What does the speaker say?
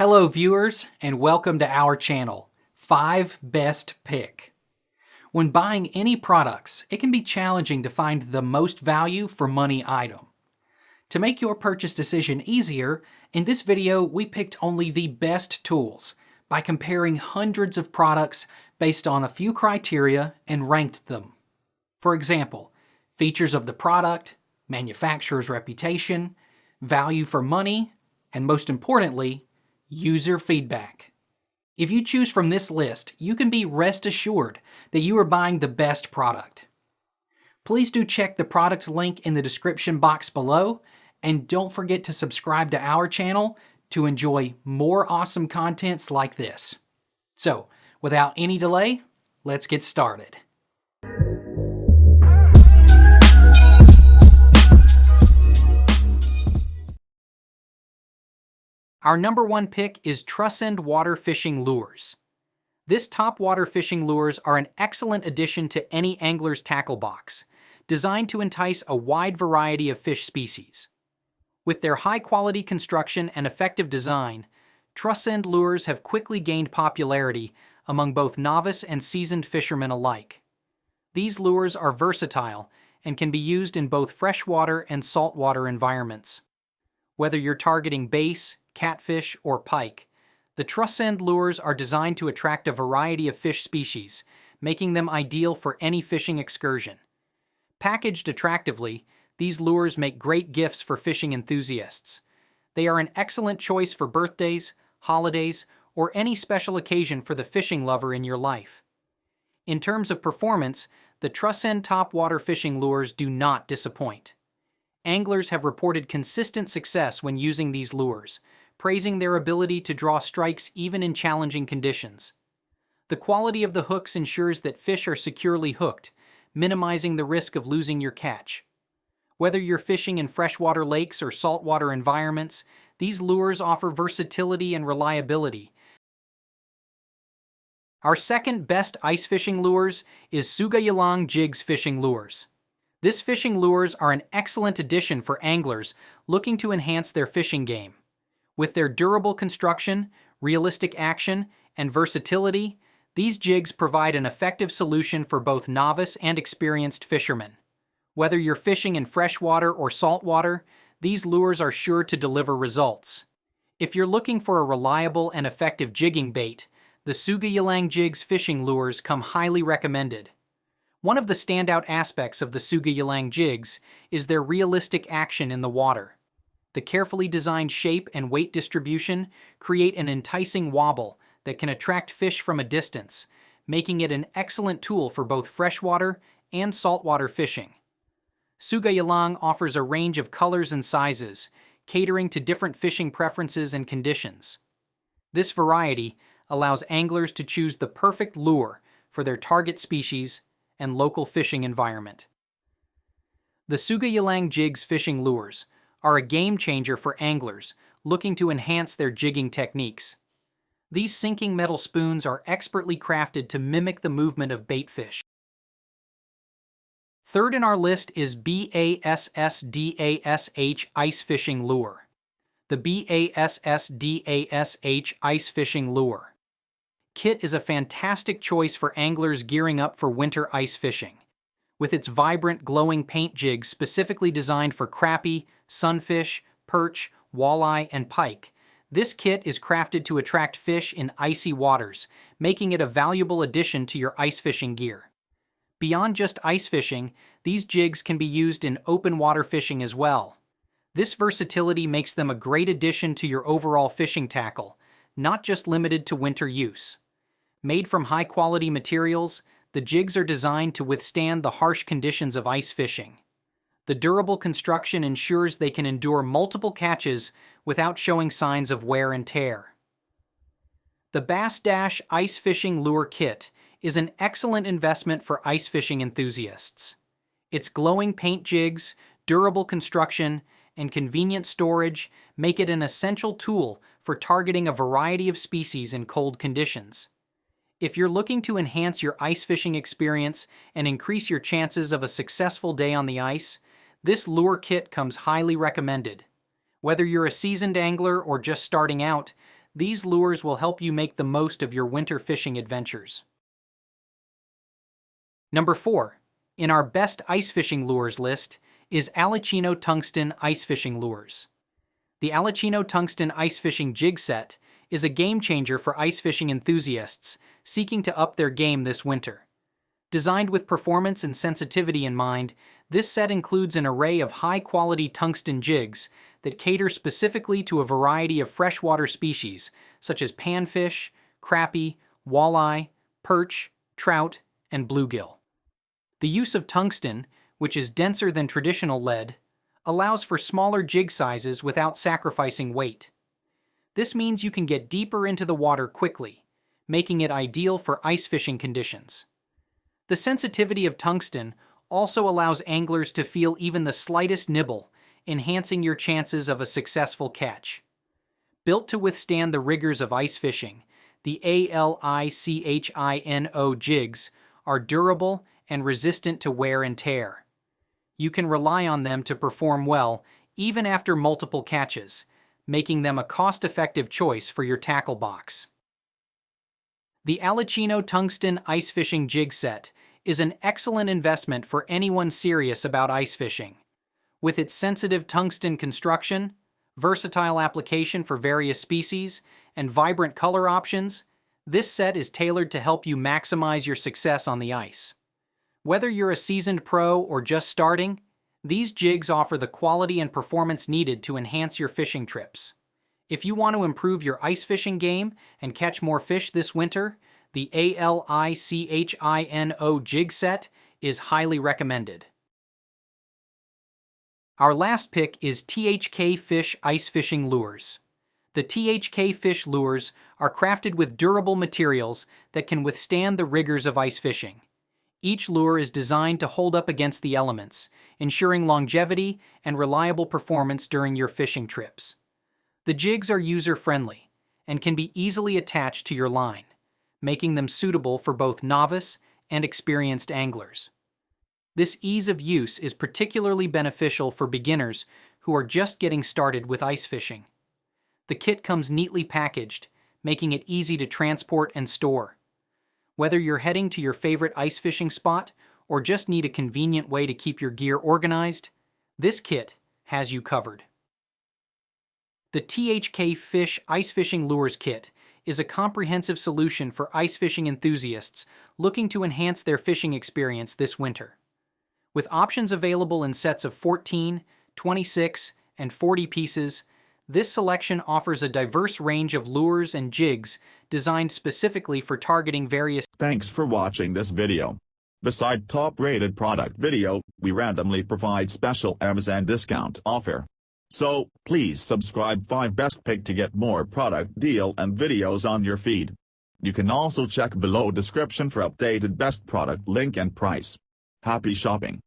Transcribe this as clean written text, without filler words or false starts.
Hello viewers, and welcome to our channel, 5 Best Pick. When buying any products, it can be challenging to find the most value for money item. To make your purchase decision easier, in this video we picked only the best tools by comparing hundreds of products based on a few criteria and ranked them. For example, features of the product, manufacturer's reputation, value for money, and most importantly, user feedback. If you choose from this list, you can be rest assured that you are buying the best product. Please do check the product link in the description box below, and don't forget to subscribe to our channel to enjoy more awesome contents like this. So, without any delay, let's get started. Our number 1 pick is TRUSCEND water fishing lures. This top water fishing lures are an excellent addition to any angler's tackle box, designed to entice a wide variety of fish species. With their high-quality construction and effective design, TRUSCEND lures have quickly gained popularity among both novice and seasoned fishermen alike. These lures are versatile and can be used in both freshwater and saltwater environments. Whether you're targeting bass, catfish, or pike, the TRUSCEND lures are designed to attract a variety of fish species, making them ideal for any fishing excursion. Packaged attractively, these lures make great gifts for fishing enthusiasts. They are an excellent choice for birthdays, holidays, or any special occasion for the fishing lover in your life. In terms of performance, the TRUSCEND top water fishing lures do not disappoint. Anglers have reported consistent success when using these lures, praising their ability to draw strikes even in challenging conditions. The quality of the hooks ensures that fish are securely hooked, minimizing the risk of losing your catch. Whether you're fishing in freshwater lakes or saltwater environments, these lures offer versatility and reliability. Our second best ice fishing lures is Sougayilang Jigs fishing lures. This fishing lures are an excellent addition for anglers looking to enhance their fishing game. With their durable construction, realistic action, and versatility, these jigs provide an effective solution for both novice and experienced fishermen. Whether you're fishing in freshwater or saltwater, these lures are sure to deliver results. If you're looking for a reliable and effective jigging bait, the Sougayilang Jigs fishing lures come highly recommended. One of the standout aspects of the Sougayilang Jigs is their realistic action in the water. The carefully designed shape and weight distribution create an enticing wobble that can attract fish from a distance, making it an excellent tool for both freshwater and saltwater fishing. Sougayilang offers a range of colors and sizes, catering to different fishing preferences and conditions. This variety allows anglers to choose the perfect lure for their target species and local fishing environment. The Sougayilang Jigs fishing lures are a game changer for anglers looking to enhance their jigging techniques. These sinking metal spoons are expertly crafted to mimic the movement of bait fish. Third in our list is BASSDASH Ice Fishing Lure. The BASSDASH Ice Fishing Lure kit is a fantastic choice for anglers gearing up for winter ice fishing. With its vibrant, glowing paint jigs specifically designed for crappie, sunfish, perch, walleye, and pike, this kit is crafted to attract fish in icy waters, making it a valuable addition to your ice fishing gear. Beyond just ice fishing, these jigs can be used in open water fishing as well. This versatility makes them a great addition to your overall fishing tackle, not just limited to winter use. Made from high-quality materials, the jigs are designed to withstand the harsh conditions of ice fishing. The durable construction ensures they can endure multiple catches without showing signs of wear and tear. The BASSDASH Ice Fishing Lure Kit is an excellent investment for ice fishing enthusiasts. Its glowing paint jigs, durable construction, and convenient storage make it an essential tool for targeting a variety of species in cold conditions. If you're looking to enhance your ice fishing experience and increase your chances of a successful day on the ice, this lure kit comes highly recommended. Whether you're a seasoned angler or just starting out, these lures will help you make the most of your winter fishing adventures. Number 4. In our best ice fishing lures list is ALICHINO Tungsten Ice Fishing Lures. The ALICHINO Tungsten Ice Fishing Jig Set is a game changer for ice fishing enthusiasts seeking to up their game this winter. Designed with performance and sensitivity in mind, this set includes an array of high-quality tungsten jigs that cater specifically to a variety of freshwater species such as panfish, crappie, walleye, perch, trout, and bluegill. The use of tungsten, which is denser than traditional lead, allows for smaller jig sizes without sacrificing weight. This means you can get deeper into the water quickly, making it ideal for ice fishing conditions. The sensitivity of tungsten also allows anglers to feel even the slightest nibble, enhancing your chances of a successful catch. Built to withstand the rigors of ice fishing, the ALICHINO jigs are durable and resistant to wear and tear. You can rely on them to perform well even after multiple catches, making them a cost-effective choice for your tackle box. The ALICHINO Tungsten Ice Fishing Jig Set is an excellent investment for anyone serious about ice fishing. With its sensitive tungsten construction, versatile application for various species, and vibrant color options, this set is tailored to help you maximize your success on the ice. Whether you're a seasoned pro or just starting, these jigs offer the quality and performance needed to enhance your fishing trips. If you want to improve your ice fishing game and catch more fish this winter, the ALICHINO jig set is highly recommended. Our last pick is THKFISH Ice Fishing Lures. The THKFISH lures are crafted with durable materials that can withstand the rigors of ice fishing. Each lure is designed to hold up against the elements, ensuring longevity and reliable performance during your fishing trips. The jigs are user-friendly and can be easily attached to your line, making them suitable for both novice and experienced anglers. This ease of use is particularly beneficial for beginners who are just getting started with ice fishing. The kit comes neatly packaged, making it easy to transport and store. Whether you're heading to your favorite ice fishing spot or just need a convenient way to keep your gear organized, this kit has you covered. The THKFISH Ice Fishing Lures Kit is a comprehensive solution for ice fishing enthusiasts looking to enhance their fishing experience this winter. With options available in sets of 14, 26, and 40 pieces, this selection offers a diverse range of lures and jigs designed specifically for targeting various. Thanks for watching this video. Beside top-rated product video, we randomly provide special Amazon discount offer. So, please subscribe 5 Best Pick to get more product deal and videos on your feed. You can also check below description for updated best product link and price. Happy shopping!